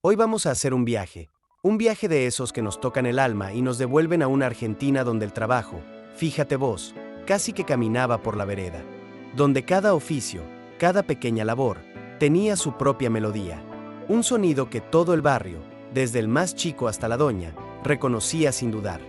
Hoy vamos a hacer un viaje de esos que nos tocan el alma y nos devuelven a una Argentina donde el trabajo, fíjate vos, casi que caminaba por la vereda, donde cada oficio, cada pequeña labor, tenía su propia melodía, un sonido que todo el barrio, desde el más chico hasta la doña, reconocía sin dudar.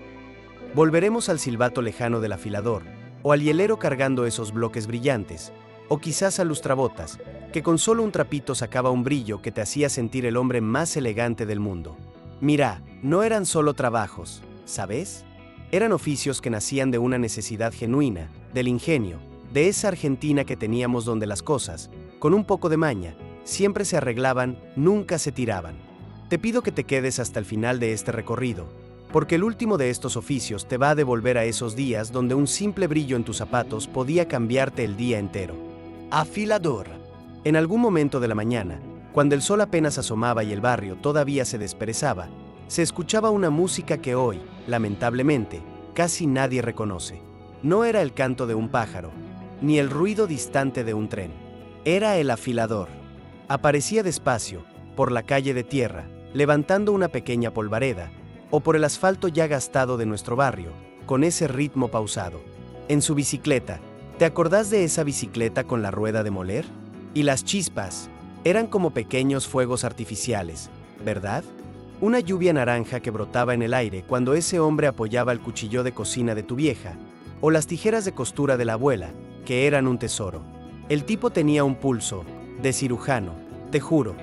Volveremos al silbato lejano del afilador, o al hielero cargando esos bloques brillantes, o quizás al lustrabotas, que con solo un trapito sacaba un brillo que te hacía sentir el hombre más elegante del mundo. Mira, no eran solo trabajos, ¿sabes? Eran oficios que nacían de una necesidad genuina, del ingenio, de esa Argentina que teníamos donde las cosas, con un poco de maña, siempre se arreglaban, nunca se tiraban. Te pido que te quedes hasta el final de este recorrido, porque el último de estos oficios te va a devolver a esos días donde un simple brillo en tus zapatos podía cambiarte el día entero. Afilador. En algún momento de la mañana, cuando el sol apenas asomaba y el barrio todavía se desperezaba, se escuchaba una música que hoy, lamentablemente, casi nadie reconoce. No era el canto de un pájaro, ni el ruido distante de un tren. Era el afilador. Aparecía despacio, por la calle de tierra, levantando una pequeña polvareda, o por el asfalto ya gastado de nuestro barrio, con ese ritmo pausado. En su bicicleta, ¿te acordás de esa bicicleta con la rueda de moler? Y las chispas, eran como pequeños fuegos artificiales, ¿verdad? Una lluvia naranja que brotaba en el aire cuando ese hombre apoyaba el cuchillo de cocina de tu vieja, o las tijeras de costura de la abuela, que eran un tesoro. El tipo tenía un pulso, de cirujano, te juro.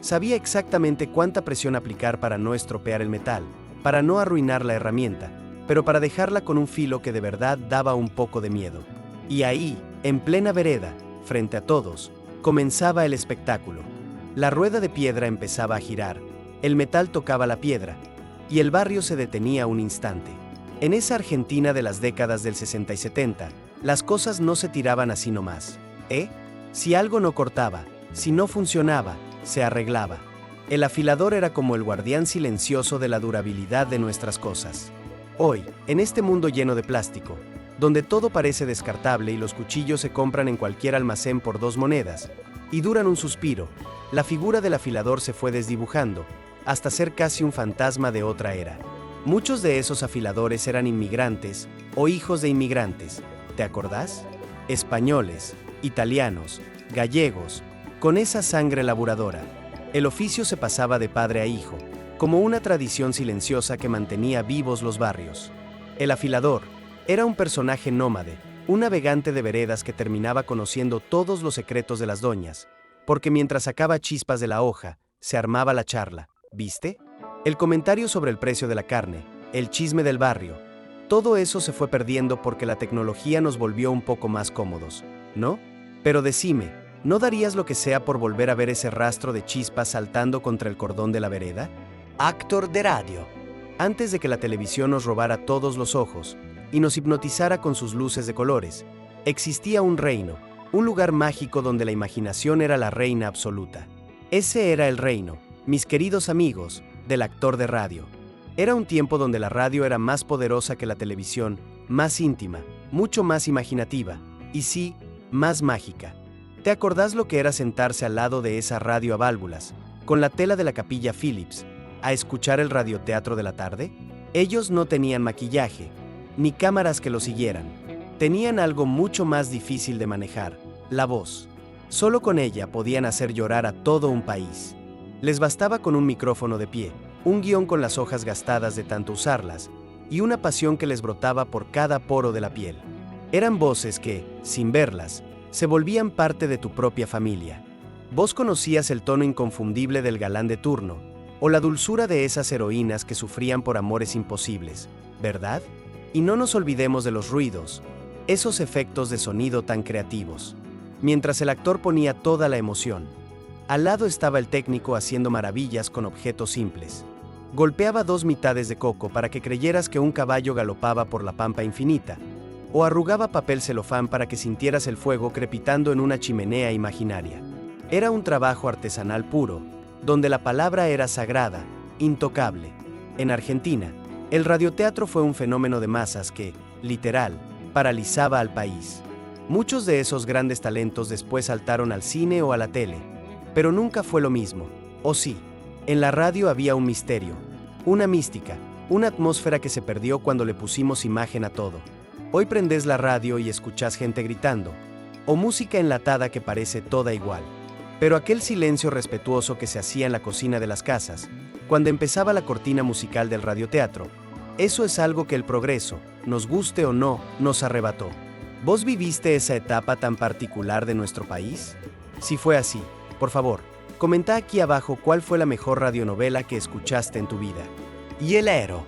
Sabía exactamente cuánta presión aplicar para no estropear el metal, para no arruinar la herramienta, pero para dejarla con un filo que de verdad daba un poco de miedo. Y ahí, en plena vereda, frente a todos, comenzaba el espectáculo. La rueda de piedra empezaba a girar, el metal tocaba la piedra, y el barrio se detenía un instante. En esa Argentina de las décadas del 60 y 70, las cosas no se tiraban así nomás, ¿eh? Si algo no cortaba, si no funcionaba, se arreglaba. El afilador era como el guardián silencioso de la durabilidad de nuestras cosas. Hoy, en este mundo lleno de plástico, donde todo parece descartable y los cuchillos se compran en cualquier almacén por 2 monedas, y duran un suspiro, la figura del afilador se fue desdibujando, hasta ser casi un fantasma de otra era. Muchos de esos afiladores eran inmigrantes o hijos de inmigrantes, ¿te acordás? Españoles, italianos, gallegos, con esa sangre laburadora. El oficio se pasaba de padre a hijo, como una tradición silenciosa que mantenía vivos los barrios. El afilador era un personaje nómade, un navegante de veredas que terminaba conociendo todos los secretos de las doñas, porque mientras sacaba chispas de la hoja, se armaba la charla, ¿viste? El comentario sobre el precio de la carne, el chisme del barrio, todo eso se fue perdiendo porque la tecnología nos volvió un poco más cómodos, ¿no? Pero decime, ¿no darías lo que sea por volver a ver ese rastro de chispas saltando contra el cordón de la vereda? Actor de radio. Antes de que la televisión nos robara todos los ojos y nos hipnotizara con sus luces de colores, existía un reino, un lugar mágico donde la imaginación era la reina absoluta. Ese era el reino, mis queridos amigos, del actor de radio. Era un tiempo donde la radio era más poderosa que la televisión, más íntima, mucho más imaginativa, y sí, más mágica. ¿Te acordás lo que era sentarse al lado de esa radio a válvulas, con la tela de la capilla Philips, a escuchar el radioteatro de la tarde? Ellos no tenían maquillaje, ni cámaras que lo siguieran. Tenían algo mucho más difícil de manejar, la voz. Solo con ella podían hacer llorar a todo un país. Les bastaba con un micrófono de pie, un guión con las hojas gastadas de tanto usarlas, y una pasión que les brotaba por cada poro de la piel. Eran voces que, sin verlas, se volvían parte de tu propia familia. Vos conocías el tono inconfundible del galán de turno, o la dulzura de esas heroínas que sufrían por amores imposibles, ¿verdad? Y no nos olvidemos de los ruidos, esos efectos de sonido tan creativos. Mientras el actor ponía toda la emoción, al lado estaba el técnico haciendo maravillas con objetos simples. Golpeaba 2 mitades de coco para que creyeras que un caballo galopaba por la pampa infinita, o arrugaba papel celofán para que sintieras el fuego crepitando en una chimenea imaginaria. Era un trabajo artesanal puro, donde la palabra era sagrada, intocable. En Argentina, el radioteatro fue un fenómeno de masas que, literal, paralizaba al país. Muchos de esos grandes talentos después saltaron al cine o a la tele, pero nunca fue lo mismo, ¿o sí? En la radio había un misterio, una mística, una atmósfera que se perdió cuando le pusimos imagen a todo. Hoy prendes la radio y escuchas gente gritando, o música enlatada que parece toda igual. Pero aquel silencio respetuoso que se hacía en la cocina de las casas, cuando empezaba la cortina musical del radioteatro, eso es algo que el progreso, nos guste o no, nos arrebató. ¿Vos viviste esa etapa tan particular de nuestro país? Si fue así, por favor, comenta aquí abajo cuál fue la mejor radionovela que escuchaste en tu vida. Hielero.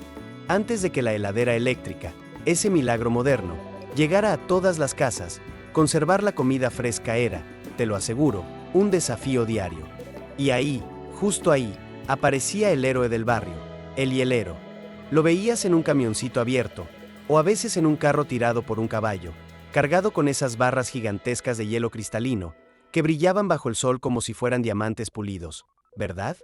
Antes de que la heladera eléctrica, ese milagro moderno, llegara a todas las casas, conservar la comida fresca era, te lo aseguro, un desafío diario. Y ahí, justo ahí, aparecía el héroe del barrio, el hielero. Lo veías en un camioncito abierto, o a veces en un carro tirado por un caballo, cargado con esas barras gigantescas de hielo cristalino, que brillaban bajo el sol como si fueran diamantes pulidos, ¿verdad?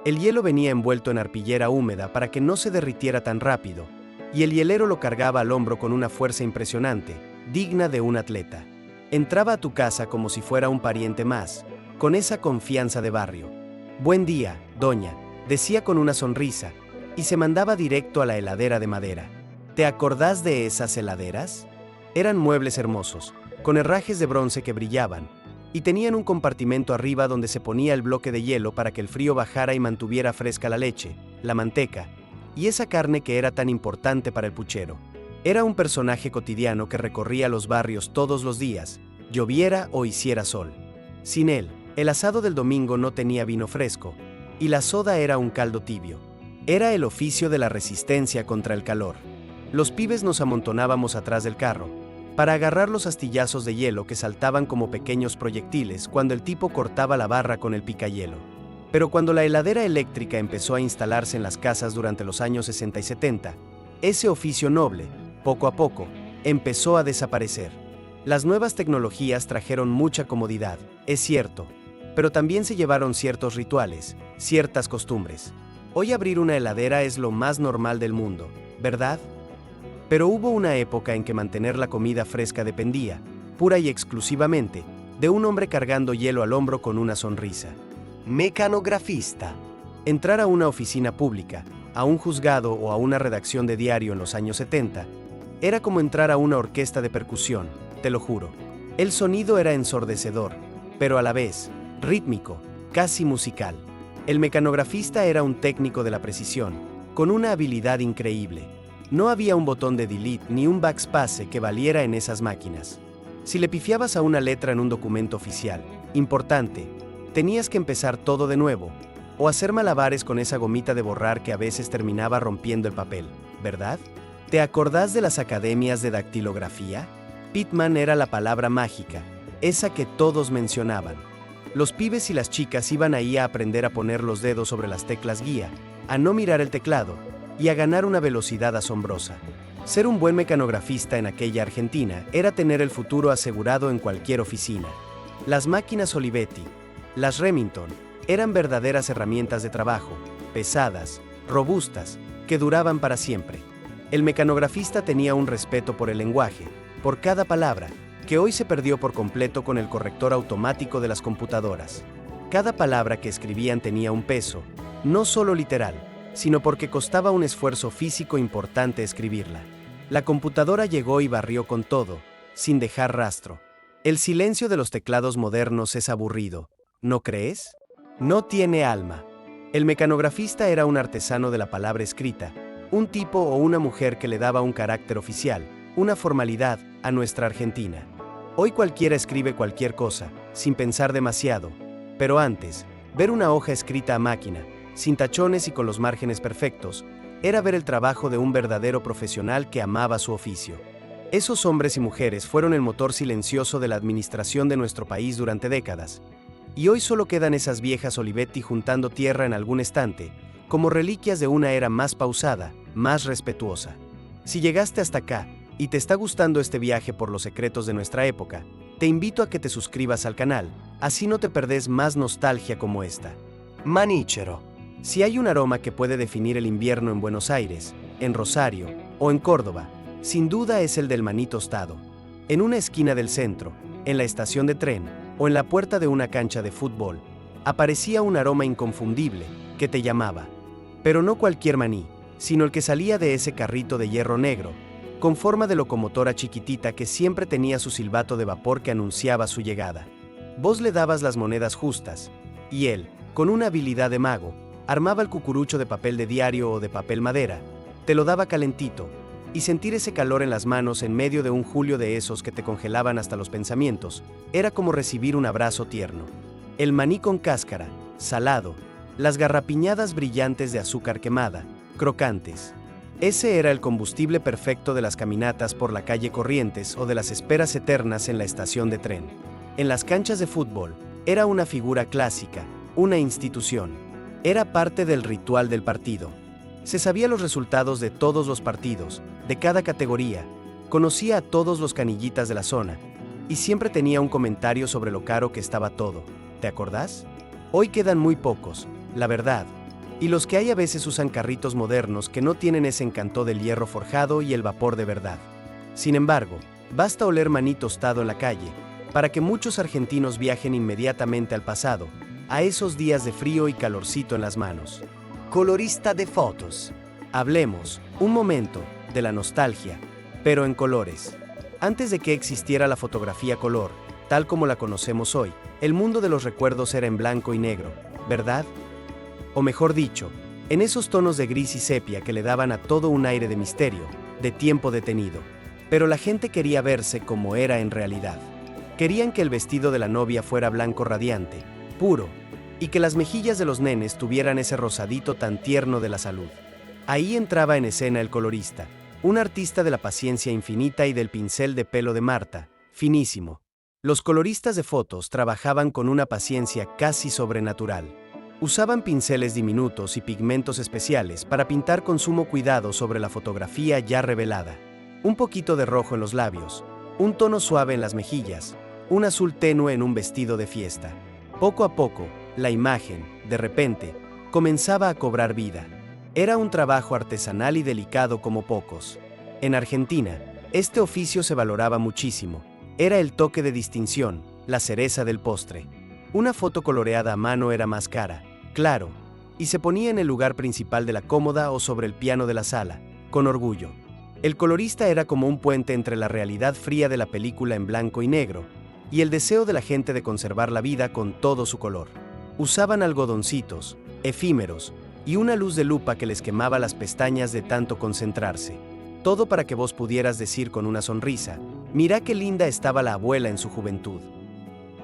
El hielo venía envuelto en arpillera húmeda para que no se derritiera tan rápido, y el hielero lo cargaba al hombro con una fuerza impresionante, digna de un atleta. Entraba a tu casa como si fuera un pariente más, con esa confianza de barrio. «Buen día, doña», decía con una sonrisa, y se mandaba directo a la heladera de madera. ¿Te acordás de esas heladeras? Eran muebles hermosos, con herrajes de bronce que brillaban, y tenían un compartimento arriba donde se ponía el bloque de hielo para que el frío bajara y mantuviera fresca la leche, la manteca, y esa carne que era tan importante para el puchero. Era un personaje cotidiano que recorría los barrios todos los días, lloviera o hiciera sol. Sin él, el asado del domingo no tenía vino fresco, y la soda era un caldo tibio. Era el oficio de la resistencia contra el calor. Los pibes nos amontonábamos atrás del carro, para agarrar los astillazos de hielo que saltaban como pequeños proyectiles cuando el tipo cortaba la barra con el picahielo. Pero cuando la heladera eléctrica empezó a instalarse en las casas durante los años 60 y 70, ese oficio noble, poco a poco, empezó a desaparecer. Las nuevas tecnologías trajeron mucha comodidad, es cierto, pero también se llevaron ciertos rituales, ciertas costumbres. Hoy abrir una heladera es lo más normal del mundo, ¿verdad? Pero hubo una época en que mantener la comida fresca dependía, pura y exclusivamente, de un hombre cargando hielo al hombro con una sonrisa. Mecanografista. Entrar a una oficina pública, a un juzgado o a una redacción de diario en los años 70, era como entrar a una orquesta de percusión, te lo juro. El sonido era ensordecedor, pero a la vez, rítmico, casi musical. El mecanografista era un técnico de la precisión, con una habilidad increíble. No había un botón de delete ni un backspace que valiera en esas máquinas. Si le pifiabas a una letra en un documento oficial, importante, tenías que empezar todo de nuevo, o hacer malabares con esa gomita de borrar que a veces terminaba rompiendo el papel, ¿verdad? ¿Te acordás de las academias de dactilografía? Pitman era la palabra mágica, esa que todos mencionaban. Los pibes y las chicas iban ahí a aprender a poner los dedos sobre las teclas guía, a no mirar el teclado, y a ganar una velocidad asombrosa. Ser un buen mecanografista en aquella Argentina era tener el futuro asegurado en cualquier oficina. Las máquinas Olivetti, las Remington, eran verdaderas herramientas de trabajo, pesadas, robustas, que duraban para siempre. El mecanografista tenía un respeto por el lenguaje, por cada palabra, que hoy se perdió por completo con el corrector automático de las computadoras. Cada palabra que escribían tenía un peso, no solo literal, sino porque costaba un esfuerzo físico importante escribirla. La computadora llegó y barrió con todo, sin dejar rastro. El silencio de los teclados modernos es aburrido, ¿no crees? No tiene alma. El mecanografista era un artesano de la palabra escrita, un tipo o una mujer que le daba un carácter oficial, una formalidad, a nuestra Argentina. Hoy cualquiera escribe cualquier cosa, sin pensar demasiado, pero antes, ver una hoja escrita a máquina, sin tachones y con los márgenes perfectos, era ver el trabajo de un verdadero profesional que amaba su oficio. Esos hombres y mujeres fueron el motor silencioso de la administración de nuestro país durante décadas, y hoy solo quedan esas viejas Olivetti juntando tierra en algún estante, como reliquias de una era más pausada, más respetuosa. Si llegaste hasta acá, y te está gustando este viaje por los secretos de nuestra época, te invito a que te suscribas al canal, así no te perdés más nostalgia como esta. Maníchero. Si hay un aroma que puede definir el invierno en Buenos Aires, en Rosario o en Córdoba, sin duda es el del maní tostado. En una esquina del centro, en la estación de tren o en la puerta de una cancha de fútbol, aparecía un aroma inconfundible, que te llamaba. Pero no cualquier maní, sino el que salía de ese carrito de hierro negro, con forma de locomotora chiquitita que siempre tenía su silbato de vapor que anunciaba su llegada. Vos le dabas las monedas justas, y él, con una habilidad de mago, armaba el cucurucho de papel de diario o de papel madera, te lo daba calentito, y sentir ese calor en las manos en medio de un julio de esos que te congelaban hasta los pensamientos, era como recibir un abrazo tierno. El maní con cáscara, salado, las garrapiñadas brillantes de azúcar quemada, crocantes. Ese era el combustible perfecto de las caminatas por la calle Corrientes o de las esperas eternas en la estación de tren. En las canchas de fútbol, era una figura clásica, una institución. Era parte del ritual del partido. Se sabía los resultados de todos los partidos, de cada categoría, conocía a todos los canillitas de la zona, y siempre tenía un comentario sobre lo caro que estaba todo. ¿Te acordás? Hoy quedan muy pocos, la verdad, y los que hay a veces usan carritos modernos que no tienen ese encanto del hierro forjado y el vapor de verdad. Sin embargo, basta oler maní tostado en la calle, para que muchos argentinos viajen inmediatamente al pasado, a esos días de frío y calorcito en las manos. Colorista de fotos. Hablemos, un momento, de la nostalgia, pero en colores. Antes de que existiera la fotografía color, tal como la conocemos hoy, el mundo de los recuerdos era en blanco y negro, ¿verdad? O mejor dicho, en esos tonos de gris y sepia que le daban a todo un aire de misterio, de tiempo detenido. Pero la gente quería verse como era en realidad. Querían que el vestido de la novia fuera blanco radiante, puro, y que las mejillas de los nenes tuvieran ese rosadito tan tierno de la salud. Ahí entraba en escena el colorista, un artista de la paciencia infinita y del pincel de pelo de Marta, finísimo. Los coloristas de fotos trabajaban con una paciencia casi sobrenatural. Usaban pinceles diminutos y pigmentos especiales para pintar con sumo cuidado sobre la fotografía ya revelada. Un poquito de rojo en los labios, un tono suave en las mejillas, un azul tenue en un vestido de fiesta. Poco a poco, la imagen, de repente, comenzaba a cobrar vida. Era un trabajo artesanal y delicado como pocos. En Argentina, este oficio se valoraba muchísimo. Era el toque de distinción, la cereza del postre. Una foto coloreada a mano era más cara, claro, y se ponía en el lugar principal de la cómoda o sobre el piano de la sala, con orgullo. El colorista era como un puente entre la realidad fría de la película en blanco y negro y el deseo de la gente de conservar la vida con todo su color. Usaban algodoncitos, efímeros, y una luz de lupa que les quemaba las pestañas de tanto concentrarse. Todo para que vos pudieras decir con una sonrisa, «Mirá qué linda estaba la abuela en su juventud».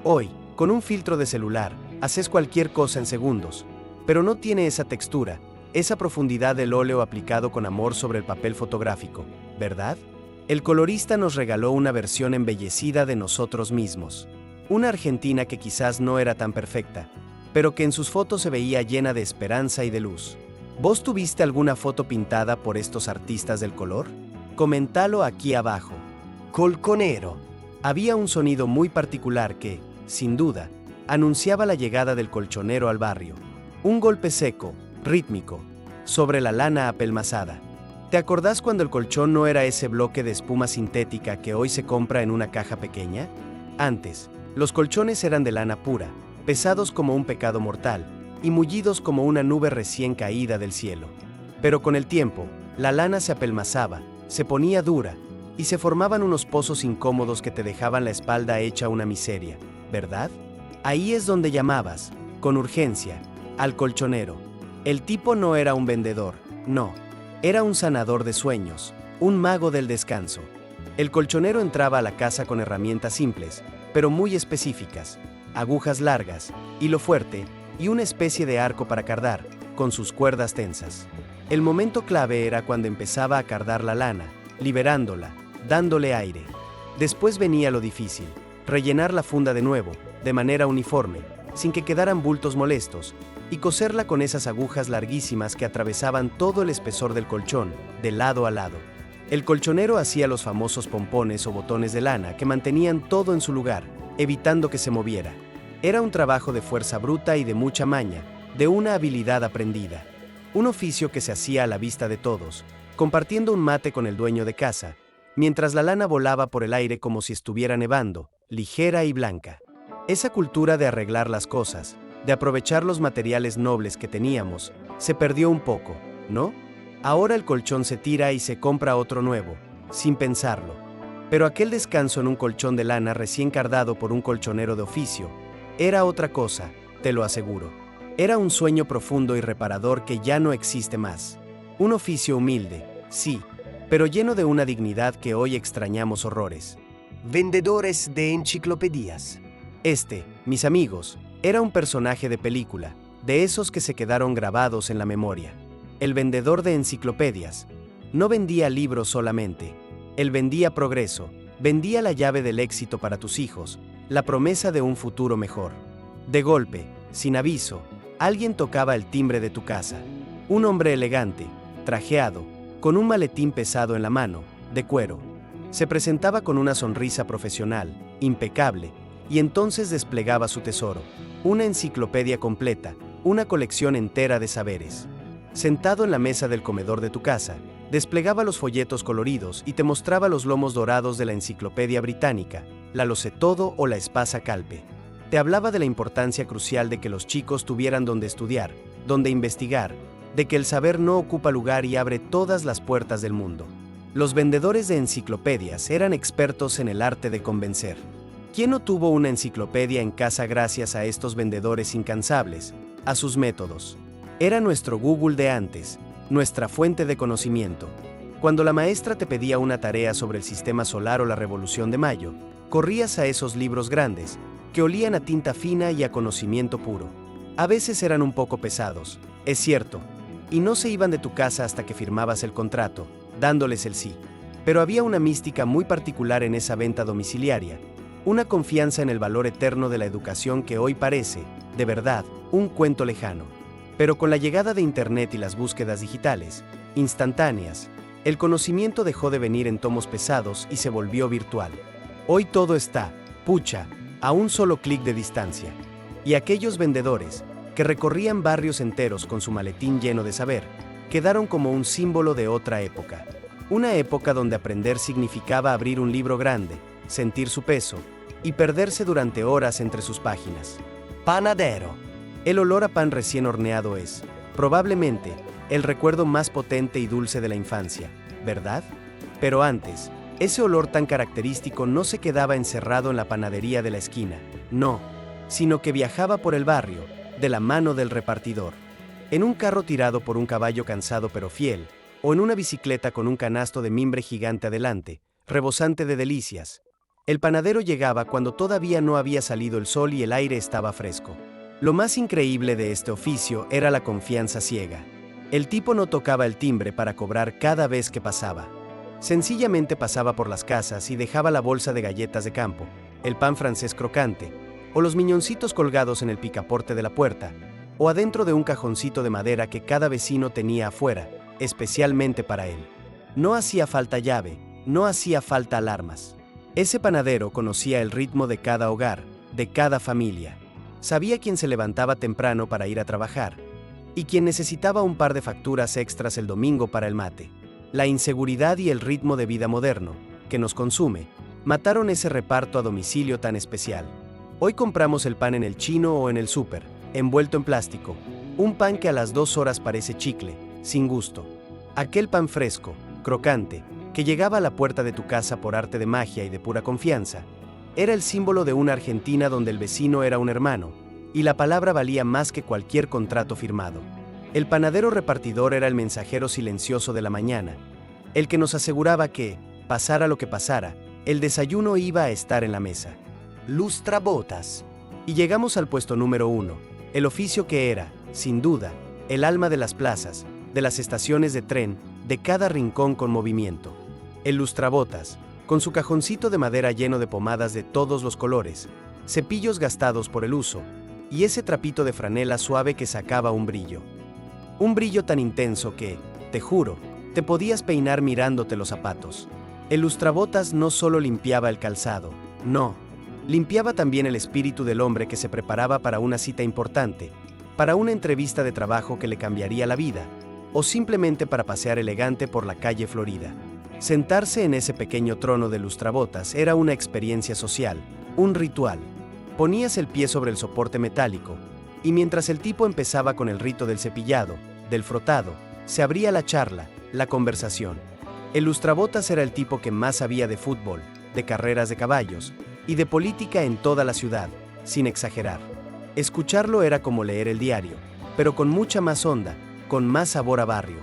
Hoy, con un filtro de celular, haces cualquier cosa en segundos, pero no tiene esa textura, esa profundidad del óleo aplicado con amor sobre el papel fotográfico, ¿verdad? El colorista nos regaló una versión embellecida de nosotros mismos. Una Argentina que quizás no era tan perfecta, pero que en sus fotos se veía llena de esperanza y de luz. ¿Vos tuviste alguna foto pintada por estos artistas del color? Comentalo aquí abajo. Colconero. Había un sonido muy particular que, sin duda, anunciaba la llegada del colchonero al barrio. Un golpe seco, rítmico, sobre la lana apelmazada. ¿Te acordás cuando el colchón no era ese bloque de espuma sintética que hoy se compra en una caja pequeña? Antes, los colchones eran de lana pura, pesados como un pecado mortal, y mullidos como una nube recién caída del cielo. Pero con el tiempo, la lana se apelmazaba, se ponía dura, y se formaban unos pozos incómodos que te dejaban la espalda hecha una miseria, ¿verdad? Ahí es donde llamabas, con urgencia, al colchonero. El tipo no era un vendedor, no. Era un sanador de sueños, un mago del descanso. El colchonero entraba a la casa con herramientas simples, pero muy específicas, agujas largas, hilo fuerte y una especie de arco para cardar, con sus cuerdas tensas. El momento clave era cuando empezaba a cardar la lana, liberándola, dándole aire. Después venía lo difícil, rellenar la funda de nuevo, de manera uniforme, sin que quedaran bultos molestos, y coserla con esas agujas larguísimas que atravesaban todo el espesor del colchón, de lado a lado. El colchonero hacía los famosos pompones o botones de lana que mantenían todo en su lugar, evitando que se moviera. Era un trabajo de fuerza bruta y de mucha maña, de una habilidad aprendida. Un oficio que se hacía a la vista de todos, compartiendo un mate con el dueño de casa, mientras la lana volaba por el aire como si estuviera nevando, ligera y blanca. Esa cultura de arreglar las cosas, de aprovechar los materiales nobles que teníamos, se perdió un poco, ¿no? Ahora el colchón se tira y se compra otro nuevo, sin pensarlo. Pero aquel descanso en un colchón de lana recién cardado por un colchonero de oficio, era otra cosa, te lo aseguro. Era un sueño profundo y reparador que ya no existe más. Un oficio humilde, sí, pero lleno de una dignidad que hoy extrañamos horrores. Vendedores de enciclopedias. Mis amigos, era un personaje de película, de esos que se quedaron grabados en la memoria. El vendedor de enciclopedias. No vendía libros solamente. Él vendía progreso, vendía la llave del éxito para tus hijos, la promesa de un futuro mejor. De golpe, sin aviso, alguien tocaba el timbre de tu casa. Un hombre elegante, trajeado, con un maletín pesado en la mano, de cuero. Se presentaba con una sonrisa profesional, impecable, y entonces desplegaba su tesoro, una enciclopedia completa, una colección entera de saberes. Sentado en la mesa del comedor de tu casa, desplegaba los folletos coloridos y te mostraba los lomos dorados de la Enciclopedia Británica, la Lo sé todo o la Espasa Calpe. Te hablaba de la importancia crucial de que los chicos tuvieran donde estudiar, donde investigar, de que el saber no ocupa lugar y abre todas las puertas del mundo. Los vendedores de enciclopedias eran expertos en el arte de convencer. ¿Quién no tuvo una enciclopedia en casa gracias a estos vendedores incansables, a sus métodos? Era nuestro Google de antes, nuestra fuente de conocimiento. Cuando la maestra te pedía una tarea sobre el sistema solar o la Revolución de Mayo, corrías a esos libros grandes, que olían a tinta fina y a conocimiento puro. A veces eran un poco pesados, es cierto, y no se iban de tu casa hasta que firmabas el contrato, dándoles el sí. Pero había una mística muy particular en esa venta domiciliaria, una confianza en el valor eterno de la educación que hoy parece, de verdad, un cuento lejano. Pero con la llegada de Internet y las búsquedas digitales, instantáneas, el conocimiento dejó de venir en tomos pesados y se volvió virtual. Hoy todo está, pucha, a un solo clic de distancia. Y aquellos vendedores, que recorrían barrios enteros con su maletín lleno de saber, quedaron como un símbolo de otra época. Una época donde aprender significaba abrir un libro grande, sentir su peso, y perderse durante horas entre sus páginas. Panadero. El olor a pan recién horneado es, probablemente, el recuerdo más potente y dulce de la infancia, ¿verdad? Pero antes, ese olor tan característico no se quedaba encerrado en la panadería de la esquina, no, sino que viajaba por el barrio, de la mano del repartidor. En un carro tirado por un caballo cansado pero fiel, o en una bicicleta con un canasto de mimbre gigante adelante, rebosante de delicias. El panadero llegaba cuando todavía no había salido el sol y el aire estaba fresco. Lo más increíble de este oficio era la confianza ciega. El tipo no tocaba el timbre para cobrar cada vez que pasaba. Sencillamente pasaba por las casas y dejaba la bolsa de galletas de campo, el pan francés crocante, o los miñoncitos colgados en el picaporte de la puerta, o adentro de un cajoncito de madera que cada vecino tenía afuera, especialmente para él. No hacía falta llave, no hacía falta alarmas. Ese panadero conocía el ritmo de cada hogar, de cada familia. Sabía quién se levantaba temprano para ir a trabajar, y quién necesitaba un par de facturas extras el domingo para el mate. La inseguridad y el ritmo de vida moderno, que nos consume, mataron ese reparto a domicilio tan especial. Hoy compramos el pan en el chino o en el súper, envuelto en plástico, un pan que a las 2 horas parece chicle, sin gusto. Aquel pan fresco, crocante, que llegaba a la puerta de tu casa por arte de magia y de pura confianza, era el símbolo de una Argentina donde el vecino era un hermano, y la palabra valía más que cualquier contrato firmado. El panadero repartidor era el mensajero silencioso de la mañana, el que nos aseguraba que, pasara lo que pasara, el desayuno iba a estar en la mesa. Lustrabotas. Y llegamos al puesto número 1, el oficio que era, sin duda, el alma de las plazas, de las estaciones de tren, de cada rincón con movimiento. El lustrabotas, con su cajoncito de madera lleno de pomadas de todos los colores, cepillos gastados por el uso, y ese trapito de franela suave que sacaba un brillo. Un brillo tan intenso que, te juro, te podías peinar mirándote los zapatos. El lustrabotas no solo limpiaba el calzado, no, limpiaba también el espíritu del hombre que se preparaba para una cita importante, para una entrevista de trabajo que le cambiaría la vida, o simplemente para pasear elegante por la calle Florida. Sentarse en ese pequeño trono de lustrabotas era una experiencia social, un ritual. Ponías el pie sobre el soporte metálico, Y mientras el tipo empezaba con el rito del cepillado, del frotado, se abría la charla, la conversación. El lustrabotas era el tipo que más sabía de fútbol, de carreras de caballos y de política en toda la ciudad, sin exagerar. Escucharlo era como leer el diario, pero con mucha más onda, con más sabor a barrio.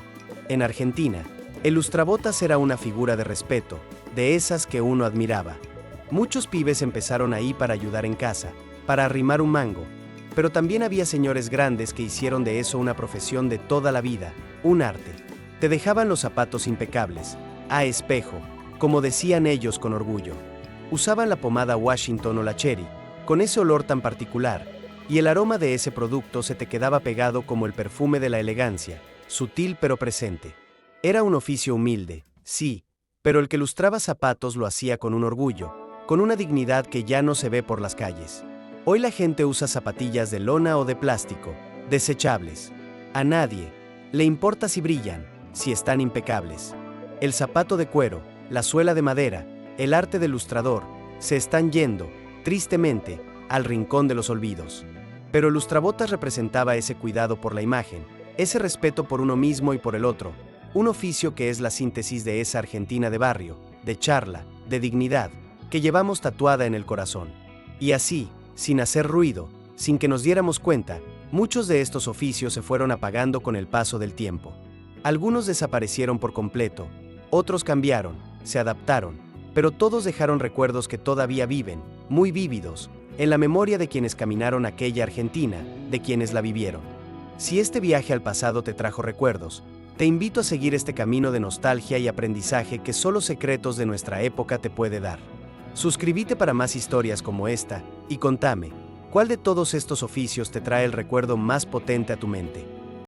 En Argentina, el lustrabotas era una figura de respeto, de esas que uno admiraba. Muchos pibes empezaron ahí para ayudar en casa, para arrimar un mango, pero también había señores grandes que hicieron de eso una profesión de toda la vida, un arte. Te dejaban los zapatos impecables, a espejo, como decían ellos con orgullo. Usaban la pomada Washington o la Cherry, con ese olor tan particular, y el aroma de ese producto se te quedaba pegado como el perfume de la elegancia, sutil pero presente. Era un oficio humilde, sí, pero el que lustraba zapatos lo hacía con un orgullo, con una dignidad que ya no se ve por las calles. Hoy la gente usa zapatillas de lona o de plástico, desechables. A nadie le importa si brillan, si están impecables. El zapato de cuero, la suela de madera, el arte del lustrador, se están yendo, tristemente, al rincón de los olvidos. Pero el lustrabotas representaba ese cuidado por la imagen, ese respeto por uno mismo y por el otro, un oficio que es la síntesis de esa Argentina de barrio, de charla, de dignidad, que llevamos tatuada en el corazón. Y así, sin hacer ruido, sin que nos diéramos cuenta, muchos de estos oficios se fueron apagando con el paso del tiempo. Algunos desaparecieron por completo, otros cambiaron, se adaptaron, pero todos dejaron recuerdos que todavía viven, muy vívidos, en la memoria de quienes caminaron aquella Argentina, de quienes la vivieron. Si este viaje al pasado te trajo recuerdos, te invito a seguir este camino de nostalgia y aprendizaje que solo Secretos de Nuestra Época te puede dar. Suscríbete para más historias como esta, y contame, ¿cuál de todos estos oficios te trae el recuerdo más potente a tu mente?